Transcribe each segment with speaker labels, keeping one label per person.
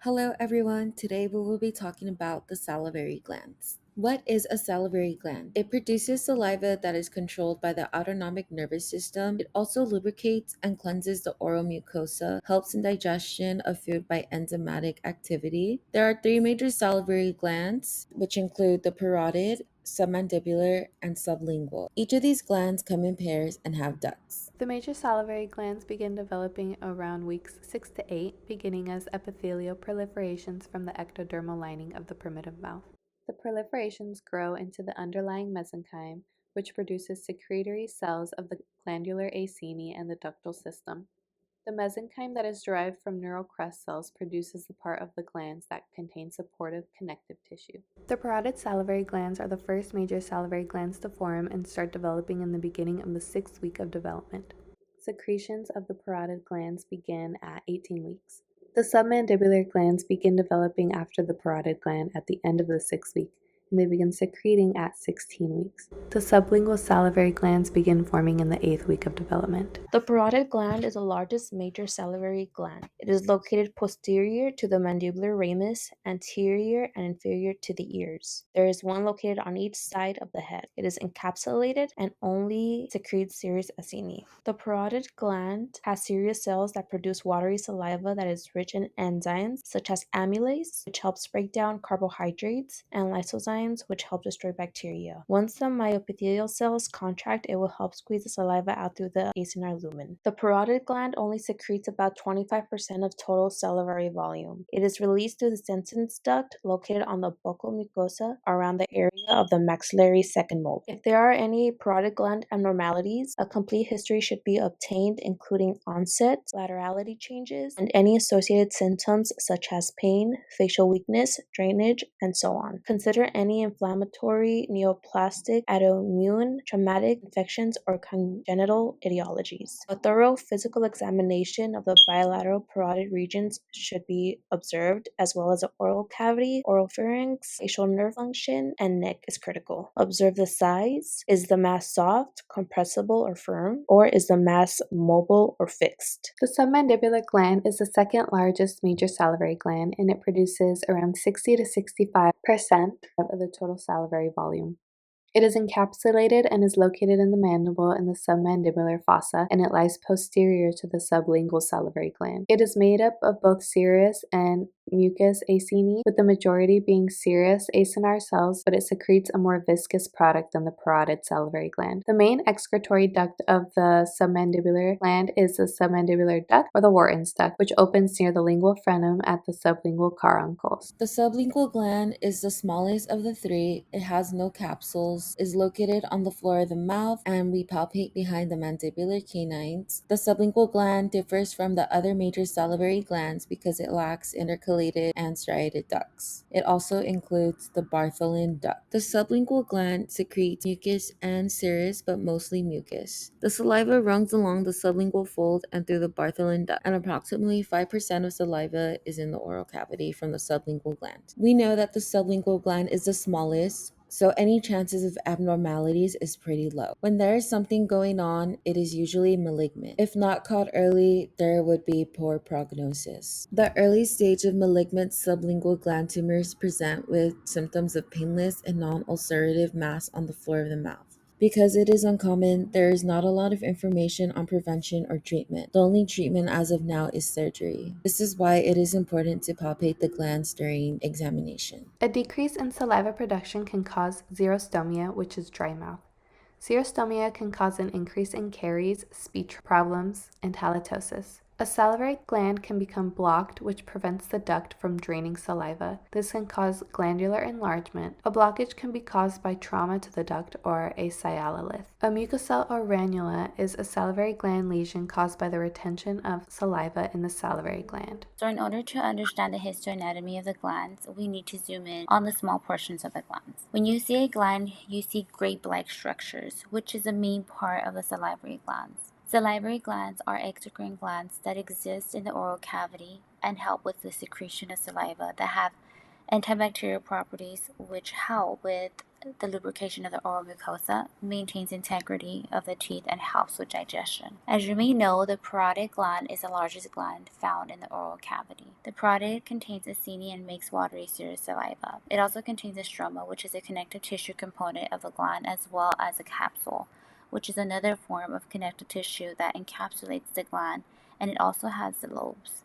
Speaker 1: Hello everyone, today we will be talking about the salivary glands. What is a salivary gland? It produces saliva that is controlled by the autonomic nervous system. It also lubricates and cleanses the oral mucosa, helps in digestion of food by enzymatic activity. There are three major salivary glands, which include the parotid, submandibular, and sublingual. Each of these glands come in pairs and have ducts.
Speaker 2: The major salivary glands begin developing around weeks 6 to 8, beginning as epithelial proliferations from the ectodermal lining of the primitive mouth. The proliferations grow into the underlying mesenchyme, which produces secretory cells of the glandular acini and the ductal system. The mesenchyme that is derived from neural crest cells produces the part of the glands that contain supportive connective tissue. The parotid salivary glands are the first major salivary glands to form and start developing in the beginning of the 6th week of development. Secretions of the parotid glands begin at 18 weeks. The submandibular glands begin developing after the parotid gland at the end of the 6th week, and they begin secreting at 16 weeks. The sublingual salivary glands begin forming in the 8th week of development.
Speaker 3: The parotid gland is the largest major salivary gland. It is located posterior to the mandibular ramus, anterior and inferior to the ears. There is one located on each side of the head. It is encapsulated and only secretes serous acini. The parotid gland has serous cells that produce watery saliva that is rich in enzymes such as amylase, which helps break down carbohydrates, and lysozymes, which help destroy bacteria. Once the myoepithelial cells contract, it will help squeeze the saliva out through the acinar lumen. The parotid gland only secretes about 25% of total salivary volume. It is released through the Senson's duct located on the buccal mucosa around the area of the maxillary second mold. If there are any parotid gland abnormalities, a complete history should be obtained, including onset, laterality changes, and any associated symptoms such as pain, facial weakness, drainage, and so on. Consider any inflammatory, neoplastic, autoimmune, traumatic infections, or congenital etiologies. A thorough physical examination of the bilateral parotid regions should be observed, as well as the oral cavity, oropharynx, facial nerve function, and neck is critical. Observe the size. Is the mass soft, compressible, or firm, or is the mass mobile or fixed?
Speaker 2: The submandibular gland is the second largest major salivary gland, and it produces around 60 to 65% of the total salivary volume. It is encapsulated and is located in the mandible in the submandibular fossa, and it lies posterior to the sublingual salivary gland. It is made up of both serous and mucous acini, with the majority being serous acinar cells, but it secretes a more viscous product than the parotid salivary gland. The main excretory duct of the submandibular gland is the submandibular duct, or the Wharton's duct, which opens near the lingual frenum at the sublingual caruncles.
Speaker 1: The sublingual gland is the smallest of the three. It has no capsules, is located on the floor of the mouth, and we palpate behind the mandibular canines. The sublingual gland differs from the other major salivary glands because it lacks intercalated and striated ducts. It also includes the Bartholin duct. The sublingual gland secretes mucus and serous, but mostly mucus. The saliva runs along the sublingual fold and through the Bartholin duct, and approximately 5% of saliva is in the oral cavity from the sublingual gland. We know that the sublingual gland is the smallest, so any chances of abnormalities is pretty low. When there is something going on, it is usually malignant. If not caught early, there would be poor prognosis. The early stage of malignant sublingual gland tumors present with symptoms of painless and non-ulcerative mass on the floor of the mouth. Because it is uncommon, there is not a lot of information on prevention or treatment. The only treatment as of now is surgery. This is why it is important to palpate the glands during examination.
Speaker 2: A decrease in saliva production can cause xerostomia, which is dry mouth. Xerostomia can cause an increase in caries, speech problems, and halitosis. A salivary gland can become blocked, which prevents the duct from draining saliva. This can cause glandular enlargement. A blockage can be caused by trauma to the duct or a sialolith. A mucocele or ranula is a salivary gland lesion caused by the retention of saliva in the salivary gland.
Speaker 4: So in order to understand the histoanatomy of the glands, we need to zoom in on the small portions of the glands. When you see a gland, you see grape-like structures, which is the main part of the salivary glands. Salivary glands are exocrine glands that exist in the oral cavity and help with the secretion of saliva that have antibacterial properties which help with the lubrication of the oral mucosa, maintains integrity of the teeth, and helps with digestion. As you may know, the parotid gland is the largest gland found in the oral cavity. The parotid contains acini and makes watery serous saliva. It also contains a stroma, which is a connective tissue component of the gland, as well as a capsule, which is another form of connective tissue that encapsulates the gland, and it also has the lobes.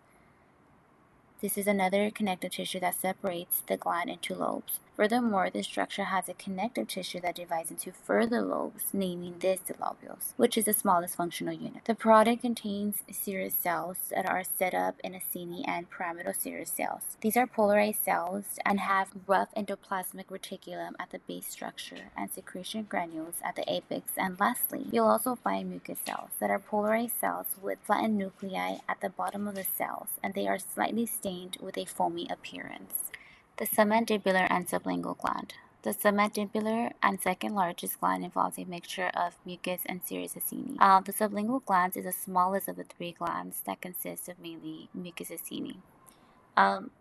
Speaker 4: This is another connective tissue that separates the gland into lobes. Furthermore, this structure has a connective tissue that divides into further lobes, naming this the lobules, which is the smallest functional unit. The parotid contains serous cells that are set up in acini and pyramidal serous cells. These are polarized cells and have rough endoplasmic reticulum at the base structure and secretion granules at the apex. And lastly, you'll also find mucus cells that are polarized cells with flattened nuclei at the bottom of the cells, and they are slightly stained with a foamy appearance. The submandibular and sublingual gland. The submandibular and second largest gland involves a mixture of mucus and serous acini. The sublingual gland is the smallest of the three glands that consist of mainly mucus acini. Um,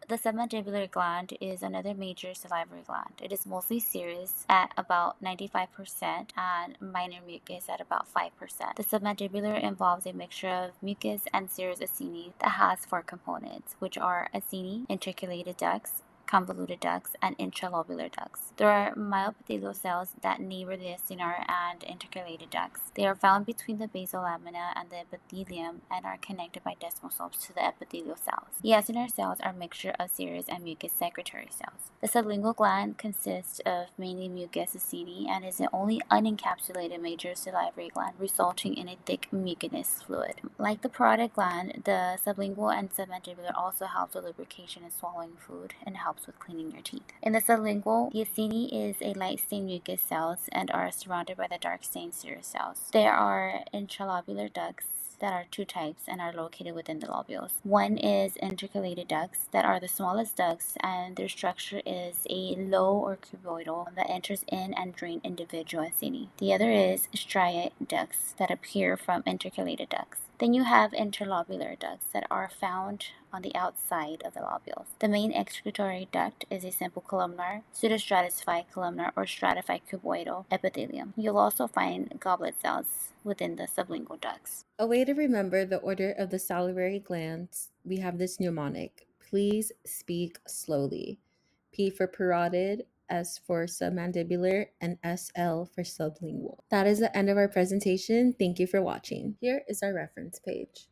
Speaker 4: the submandibular gland is another major salivary gland. It is mostly serous at about 95% and minor mucus at about 5%. The submandibular involves a mixture of mucus and serous acini that has four components, which are acini, intercalated ducts, convoluted ducts, and intralobular ducts. There are myoepithelial cells that neighbor the acinar and intercalated ducts. They are found between the basal lamina and the epithelium and are connected by desmosome to the epithelial cells. The acinar cells are a mixture of serous and mucus secretory cells. The sublingual gland consists of mainly mucus acini and is the only unencapsulated major salivary gland, resulting in a thick mucinous fluid. Like the parotid gland, the sublingual and submandibular also helps with lubrication and swallowing food and helps with cleaning your teeth. In the sublingual, the acini is a light-stained mucus cells and are surrounded by the dark-stained serous cells. There are intralobular ducts that are two types and are located within the lobules. One is intercalated ducts that are the smallest ducts, and their structure is a low or cuboidal that enters in and drain individual acini. The other is striate ducts that appear from intercalated ducts. Then you have interlobular ducts that are found on the outside of the lobules. The main excretory duct is a simple columnar, pseudostratified columnar, or stratified cuboidal epithelium. You'll also find goblet cells within the sublingual ducts.
Speaker 1: A way to remember the order of the salivary glands, we have this mnemonic. Please speak slowly. P for parotid, S for submandibular, and SL for sublingual. That is the end of our presentation. Thank you for watching. Here is our reference page.